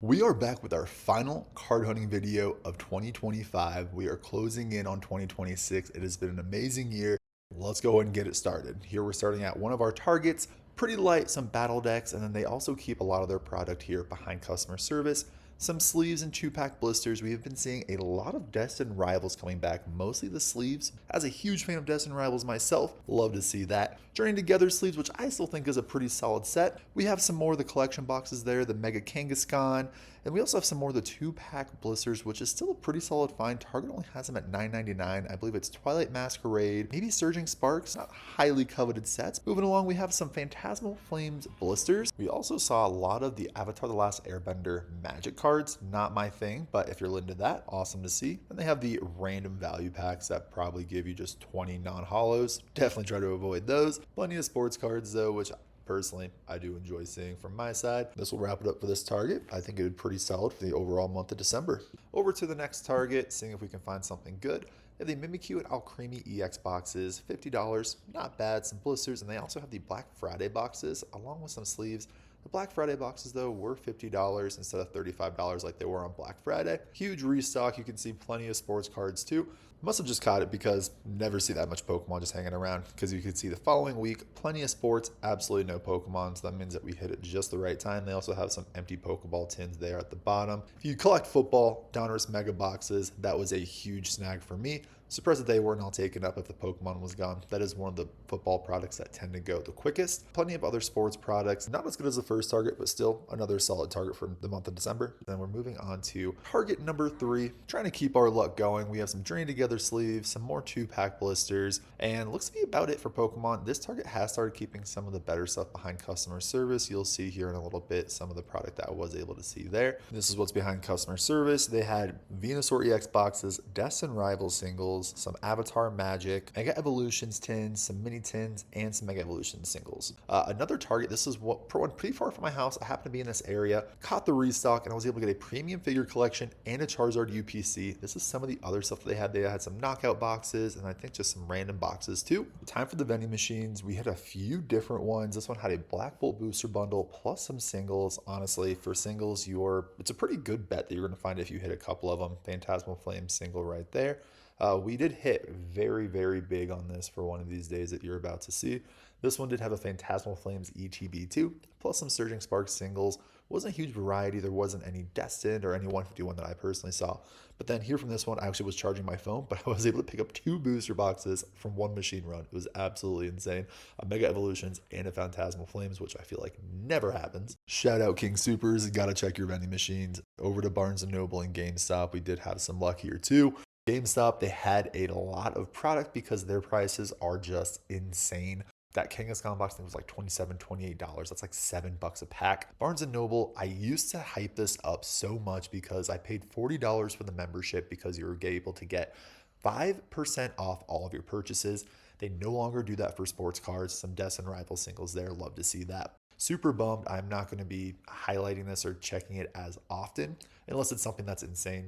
We are back with our final card hunting video of 2025. We are closing in on 2026. It has been an amazing year. Let's go ahead and get it started. Here we're starting at one of our targets, pretty light, some battle decks, and then they also keep a lot of their product here behind customer service. Some sleeves and 2-pack blisters. We have been seeing a lot of Destined Rivals coming back, mostly the sleeves. As a huge fan of Destined Rivals myself, love to see that. Journey Together sleeves, which I still think is a pretty solid set. We have some more of the collection boxes there, the Mega Kangaskhan, and we also have some more of the 2-pack blisters, which is still a pretty solid find. Target only has them at $9.99. I believe it's Twilight Masquerade, maybe Surging Sparks, not highly coveted sets. Moving along, we have some Phantasmal Flames blisters. We also saw a lot of the Avatar: The Last Airbender magic cards. Not my thing, but if you're into that, awesome to see. And they have the random value packs that probably give you just 20 non-hollows. Definitely try to avoid those. Plenty of sports cards though, which personally, I do enjoy seeing from my side. This will wrap it up for this target. I think it did pretty solid for the overall month of December. Over to the next target, seeing if we can find something good. They have the Mimikyu and Alcremie EX boxes, $50. Not bad, some blisters, and they also have the Black Friday boxes along with some sleeves. The Black Friday boxes, though, were $50 instead of $35 like they were on Black Friday. Huge restock. You can see plenty of sports cards, too. Must have just caught it because never see that much Pokemon just hanging around, because you could see the following week, plenty of sports, absolutely no Pokemon, so that means that we hit it just the right time. They also have some empty Pokeball tins there at the bottom. If you collect football, Donruss Mega Boxes, that was a huge snag for me. Surprised that they weren't all taken up if the Pokemon was gone. That is one of the football products that tend to go the quickest. Plenty of other sports products, not as good as the first target, but still another solid target for the month of December. Then we're moving on to target number 3, trying to keep our luck going. We have some Journey Together sleeves, some more 2-pack blisters, and looks to be about it for Pokemon. This target has started keeping some of the better stuff behind customer service. You'll see here in a little bit some of the product that I was able to see there. This is what's behind customer service. They had Venusaur EX boxes, Destined Rivals singles, some Avatar Magic, Mega Evolutions tins, some mini tins, and some Mega Evolutions singles. Another target, this is one pretty far from my house. I happen to be in this area, caught the restock, and I was able to get a premium figure collection and a Charizard UPC. This is some of the other stuff that they had. They had some knockout boxes, and I think just some random boxes too. Time for the vending machines. We had a few different ones. This one had a Black Bolt booster bundle plus some singles. Honestly, for singles, it's a pretty good bet that you're going to find if you hit a couple of them. Phantasmal Flame single right there. We did hit very, very big on this for one of these days that you're about to see. This one did have a Phantasmal Flames ETB too, plus some Surging Sparks singles. Wasn't a huge variety. There wasn't any Destined or any 151 that I personally saw. But then here from this one, I actually was charging my phone, but I was able to pick up 2 booster boxes from one machine run. It was absolutely insane. A Mega Evolutions and a Phantasmal Flames, which I feel like never happens. Shout out King Supers. Gotta check your vending machines. Over to Barnes & Noble and GameStop. We did have some luck here too. GameStop, they had a lot of product because their prices are just insane. That Kangaskhan box thing was like $27, $28. That's like $7 a pack. Barnes & Noble, I used to hype this up so much because I paid $40 for the membership because you were able to get 5% off all of your purchases. They no longer do that for sports cards. Some Destined Rival singles there. Love to see that. Super bummed. I'm not going to be highlighting this or checking it as often unless it's something that's insane.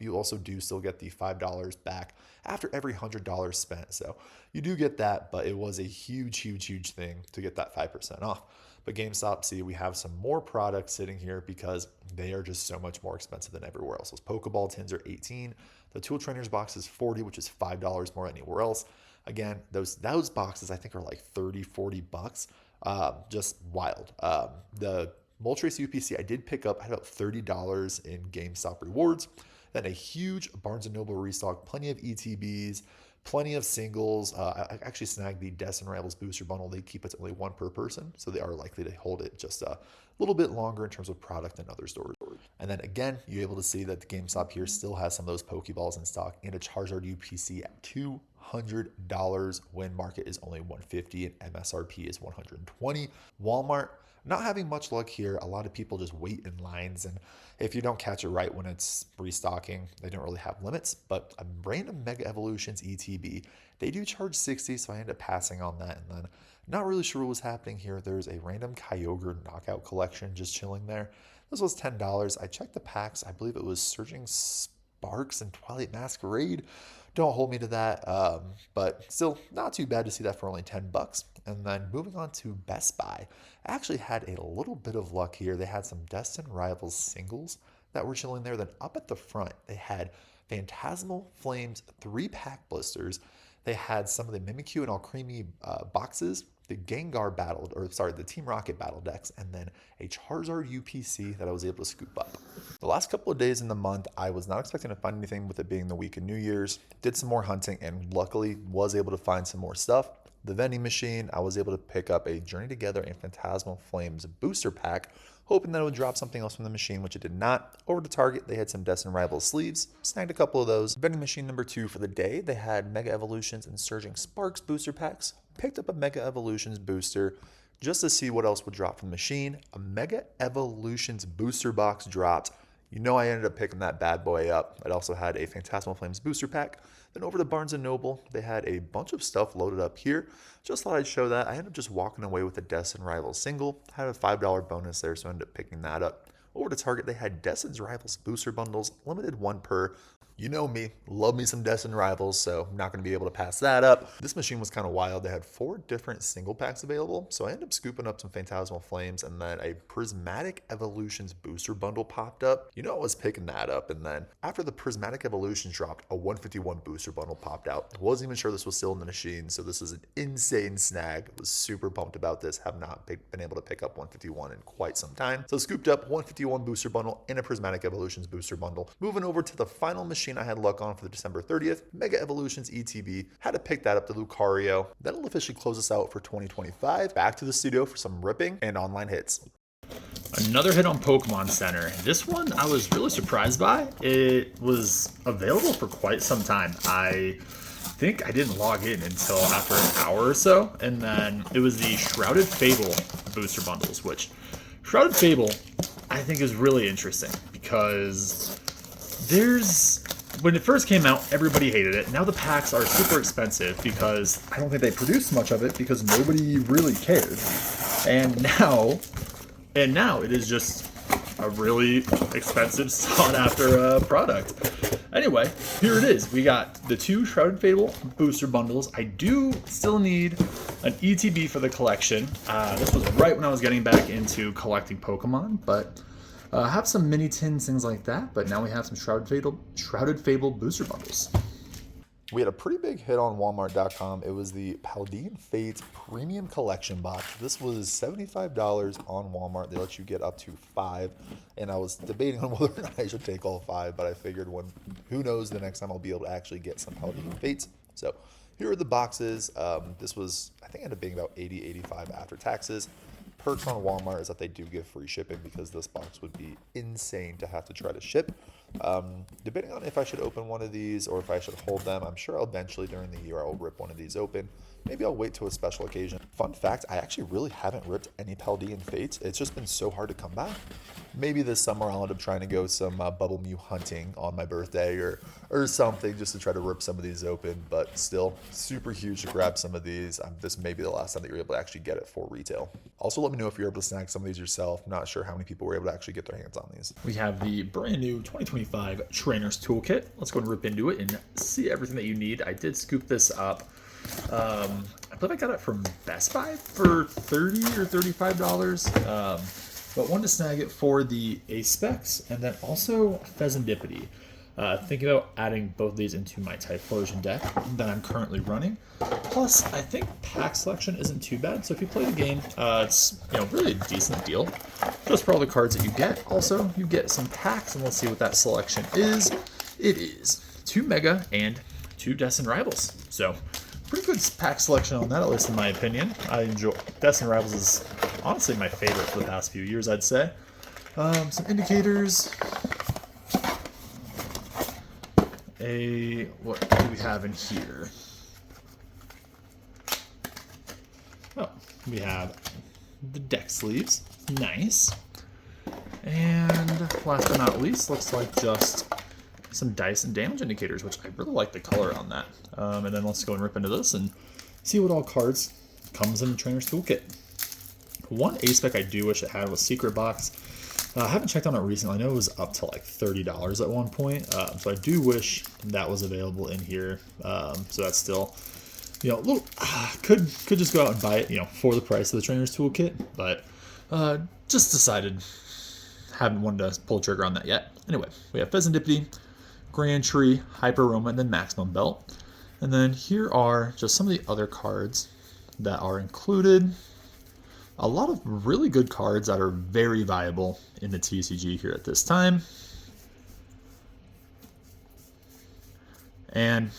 You also do still get the $5 back after every $100 spent. So you do get that, but it was a huge, huge, huge thing to get that 5% off. But GameStop, see, we have some more products sitting here because they are just so much more expensive than everywhere else. Those Pokeball tins are $18. The Tool Trainers box is $40, which is $5 more than anywhere else. Again, those boxes I think are like $30, $40. Just wild. The Moltres UPC I did pick up. I had about $30 in GameStop rewards. Then a huge Barnes & Noble restock, plenty of ETBs, plenty of singles. I actually snagged the Destined Rivals booster bundle. They keep it to only 1 per person, so they are likely to hold it just a little bit longer in terms of product than other stores. And then again, you're able to see that the GameStop here still has some of those Pokeballs in stock and a Charizard UPC at $200 when market is only $150 and MSRP is $120. Walmart, not having much luck here. A lot of people just wait in lines, and if you don't catch it right when it's restocking, they don't really have limits. But a random Mega Evolutions ETB, they do charge $60, so I end up passing on that. And then not really sure what was happening here. There's a random Kyogre knockout collection just chilling there. This was $10. I checked the packs. I believe it was Surging Sparks and Twilight Masquerade. Don't hold me to that, but still not too bad to see that for only 10 bucks. And then moving on to Best Buy, I actually had a little bit of luck here. They had some Destin Rivals singles that were chilling there. Then up at the front, they had Phantasmal Flames 3-pack blisters. They had some of the Mimikyu and Alcremie boxes, the Gengar battle, or sorry, the Team Rocket battle decks, and then a Charizard UPC that I was able to scoop up. The last couple of days in the month, I was not expecting to find anything with it being the week of New Year's. Did some more hunting and luckily was able to find some more stuff. The vending machine, I was able to pick up a Journey Together and Phantasmal Flames booster pack, hoping that it would drop something else from the machine, which it did not. Over to Target, they had some Destin Rivals sleeves, snagged a couple of those. Vending machine number 2 for the day, they had Mega Evolutions and Surging Sparks booster packs. Picked up a Mega Evolutions booster just to see what else would drop from the machine. A Mega Evolutions booster box dropped. You know I ended up picking that bad boy up. It also had a Phantasmal Flames booster pack. Then over to Barnes & Noble, they had a bunch of stuff loaded up here. Just thought I'd show that. I ended up just walking away with a Destin Rivals single. Had a $5 bonus there, so I ended up picking that up. Over to Target, they had Destin's Rivals booster bundles, limited 1 per. You know me, love me some Destin Rivals, so I'm not going to be able to pass that up. This machine was kind of wild. They had 4 different single packs available, so I ended up scooping up some Phantasmal Flames, and then a Prismatic Evolutions booster bundle popped up. You know I was picking that up, and then after the Prismatic Evolutions dropped, a 151 booster bundle popped out. Wasn't even sure this was still in the machine, so this is an insane snag. I was super pumped about this. Have not been able to pick up 151 in quite some time. So scooped up 151 booster bundle and a Prismatic Evolutions booster bundle. Moving over to the final machine I had luck on for the December 30th, Mega Evolutions ETB. Had to pick that up, the Lucario. That'll officially close us out for 2025. Back to the studio for some ripping and online hits. Another hit on Pokemon Center. This one I was really surprised by. It was available for quite some time. I think I didn't log in until after an hour or so, and then it was the Shrouded Fable booster bundles, which Shrouded Fable I think is really interesting because when it first came out, everybody hated it. Now the packs are super expensive because I don't think they produced much of it because nobody really cared. And now it is just a really expensive, sought-after product. Anyway, here it is. We got the 2 Shrouded Fable booster bundles. I do still need an ETB for the collection. This was right when I was getting back into collecting Pokemon, but have some mini tins, things like that. But now we have some Shrouded Fable booster bundles. We had a pretty big hit on Walmart.com. It was the Paldean Fates Premium Collection Box. This was $75 on Walmart. They let you get up to 5. And I was debating on whether or not I should take all 5, but I figured who knows, the next time I'll be able to actually get some Paldean Fates. So here are the boxes. This was, I think, ended up being about $80, $85 after taxes. Perks on Walmart is that they do give free shipping because this box would be insane to have to try to ship. Debating on if I should open one of these or if I should hold them. I'm sure eventually during the year I'll rip one of these open. Maybe I'll wait to a special occasion. Fun fact, I actually really haven't ripped any Paldean Fates. It's just been so hard to come by. Maybe this summer I'll end up trying to go some Bubble Mew hunting on my birthday or something just to try to rip some of these open, but still super huge to grab some of these. This may be the last time that you're able to actually get it for retail. Also, let me know if you're able to snag some of these yourself. Not sure how many people were able to actually get their hands on these. We have the brand new 2025 Trainer's Toolkit. Let's go and rip into it and see everything that you need. I did scoop this up. I believe I got it from Best Buy for $30 or $35. But wanted to snag it for the A-Specs and then also Pheasantipity. Thinking about adding both of these into my Typhlosion deck that I'm currently running. Plus, I think pack selection isn't too bad. So if you play the game, it's really a decent deal. Just for all the cards that you get. Also, you get some packs, and let's see what that selection is. It is 2 Mega and 2 Destin Rivals. So pretty good pack selection on that, at least in my opinion. I enjoy Destin Rivals is honestly my favorite for the past few years, I'd say. Some indicators. What do we have in here? Oh, we have the deck sleeves. Nice. And last but not least, looks like just some dice and damage indicators, which I really like the color on that. And then let's go and rip into this and see what all cards comes in the Trainer's Toolkit. One A-Spec I do wish it had was Secret Box. I haven't checked on it recently. I know it was up to like $30 at one point. So I do wish that was available in here. So that's still, a little, could just go out and buy it, for the price of the trainer's toolkit, but just decided, haven't wanted to pull the trigger on that yet. Anyway, we have Pheasantipity, Grand Tree, Hyper Roma, and then Maximum Belt. And then here are just some of the other cards that are included. A lot of really good cards that are very viable in the TCG here at this time. And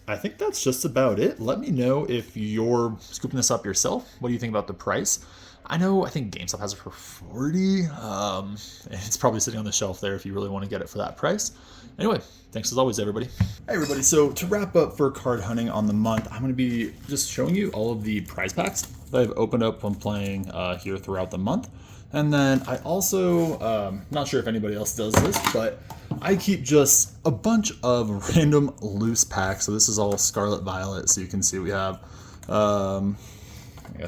I think that's just about it. Let me know if you're scooping this up yourself. What do you think about the price? I think GameStop has it for $40. And it's probably sitting on the shelf there if you really want to get it for that price. Anyway, thanks as always, everybody. Hey, everybody. So to wrap up for card hunting on the month, I'm going to be just showing you all of the prize packs that I've opened up when playing here throughout the month. And then I also, not sure if anybody else does this, but I keep just a bunch of random loose packs. So this is all Scarlet Violet. So you can see we have,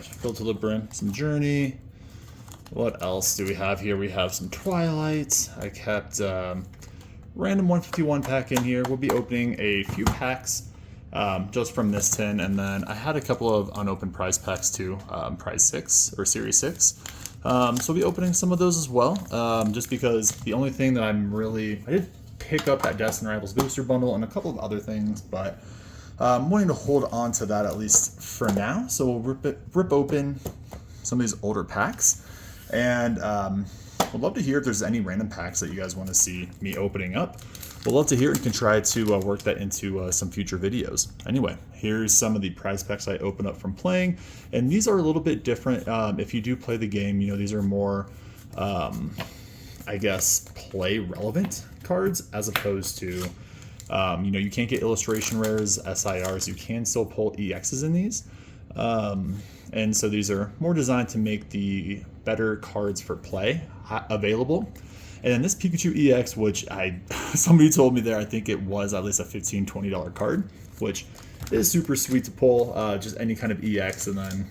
filled to the brim, some Journey. What else do we have here? We have some Twilight. I kept random 151 pack in here. We'll be opening a few packs just from this tin, and then I had a couple of unopened prize packs too, prize 6 or series 6. So we'll be opening some of those as well, just because the only thing that I did pick up that Destiny Rivals booster bundle and a couple of other things, but I'm wanting to hold on to that at least for now. So we'll rip open some of these older packs, and would love to hear if there's any random packs that you guys want to see me opening up. We'll love to hear and can try to work that into some future videos. Anyway, here's some of the prize packs I open up from playing, and these are a little bit different. If you do play the game, these are more, I guess, play relevant cards as opposed to, you can't get illustration rares, SIRs. You can still pull EXs in these. And so these are more designed to make the better cards for play available. And then this Pikachu EX, which somebody told me there, I think it was at least a $15, $20 card, which is super sweet to pull, just any kind of EX. And then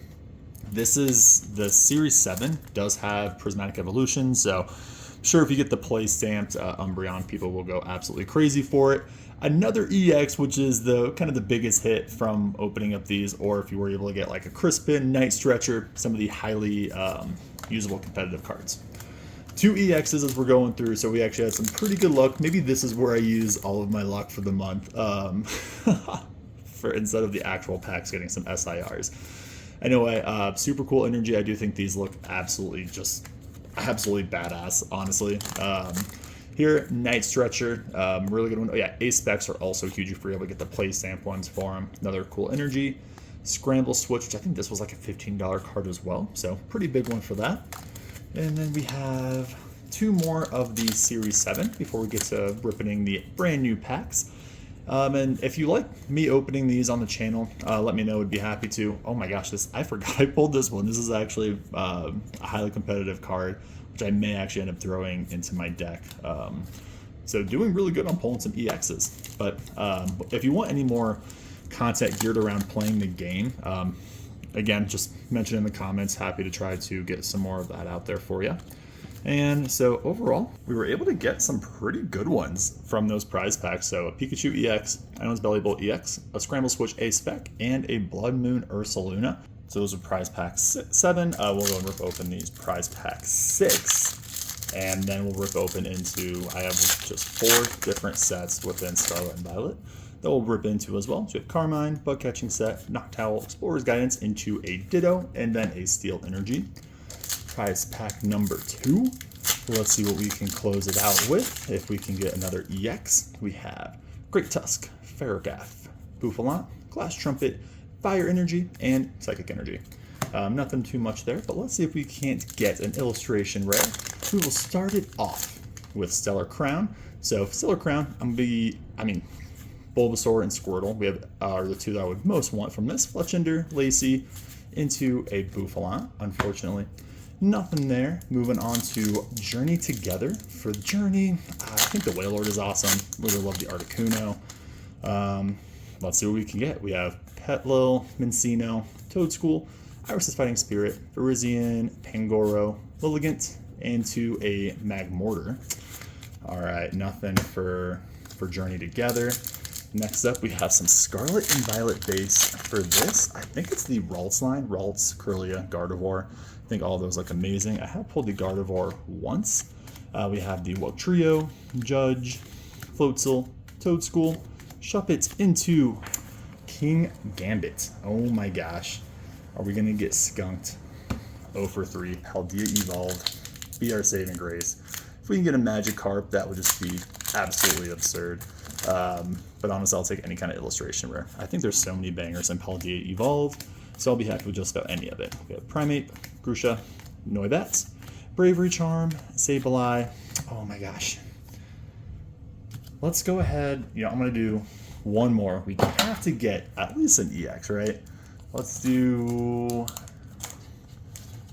this is the Series 7, does have Prismatic Evolution, so I'm sure if you get the play stamped Umbreon, people will go absolutely crazy for it. Another EX, which is the kind of the biggest hit from opening up these, or if you were able to get like a Crispin, Night Stretcher, some of the highly usable competitive cards. 2 EXs as we're going through, so we actually had some pretty good luck. Maybe this is where I use all of my luck for the month, instead of the actual packs getting some SIRs. Anyway, super cool energy. I do think these look absolutely badass, honestly. Here, Night Stretcher, really good one. Oh yeah, Ace Specs are also huge if you're able to get the play stamp ones for them. Another cool energy. Scramble Switch, which I think this was like a $15 card as well, so pretty big one for that. And then we have 2 more of the Series 7 before we get to ripping the brand new packs. And if you like me opening these on the channel, let me know. I'd be happy to. Oh my gosh, I forgot I pulled this one. This is actually a highly competitive card, which I may actually end up throwing into my deck. So doing really good on pulling some EXs. But if you want any more content geared around playing the game, again, just mention in the comments. Happy to try to get some more of that out there for you. And so overall, we were able to get some pretty good ones from those prize packs. So a Pikachu EX, Ion's Belly Bolt EX, a Scramble Switch A Spec, and a Blood Moon Ursaluna. So those are prize pack 7. We'll go and rip open these prize pack 6. And then we'll rip open into, I have just 4 different sets within Scarlet and Violet that we'll rip into as well. So we have Carmine, Bug Catching Set, Noctowl, Explorer's Guidance into a Ditto, and then a Steel Energy. Prize pack number 2. Let's see what we can close it out with. If we can get another EX, we have Great Tusk, Ferrogath, Bouffalant, Glass Trumpet, Fire Energy, and Psychic Energy. Nothing too much there, but let's see if we can't get an illustration rare. We will start it off with Stellar Crown. So Stellar Crown, Bulbasaur and Squirtle are the 2 that I would most want from this. Fletchinder, Lacey, into a Bouffalant, unfortunately. Nothing there. Moving on to Journey Together. For Journey, I think the Wailord is awesome. Really love the Articuno. Let's see what we can get. We have Petlil, Mincino, Toadschool, Iris' Fighting Spirit, Virizion, Pangoro, Lilligant, into a Magmortar. All right, nothing for Journey Together. Next up, we have some Scarlet and Violet base for this. I think it's the Ralts line, Ralts, Corellia, Gardevoir. I think all of those look amazing. I have pulled the Gardevoir once. We have the Trio, Judge, Floatzel, Toadschool, Shuppet into King Gambit. Oh my gosh. Are we going to get skunked? 0 for 3. Paldea evolved. Be our saving grace. If we can get a Magikarp, that would just be absolutely absurd. But honestly, I'll take any kind of illustration rare. I think there's so many bangers in Paldea evolved, so I'll be happy with just about any of it. We have Primeape, Grusha, Noibat, Bravery Charm, Sableye. Oh my gosh. Let's go ahead. I'm going to do one more. We have to get at least an EX, right? Let's do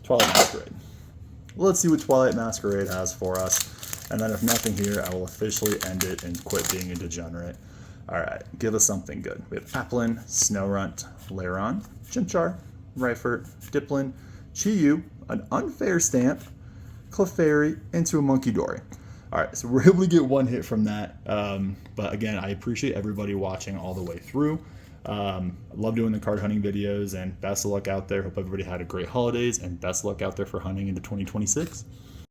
Twilight Masquerade. Let's see what Twilight Masquerade has for us. And then if nothing here, I will officially end it and quit being a degenerate. All right, give us something good. We have Applin, Snorunt, Lairon, Chimchar, Rhyhorn, Dipplin, Chi-Yu, an Unfair Stamp, Clefairy, into a Munkidori. All right, so we're able to get one hit from that. But again, I appreciate everybody watching all the way through. I love doing the card hunting videos, and best of luck out there. Hope everybody had a great holidays, and best of luck out there for hunting into 2026.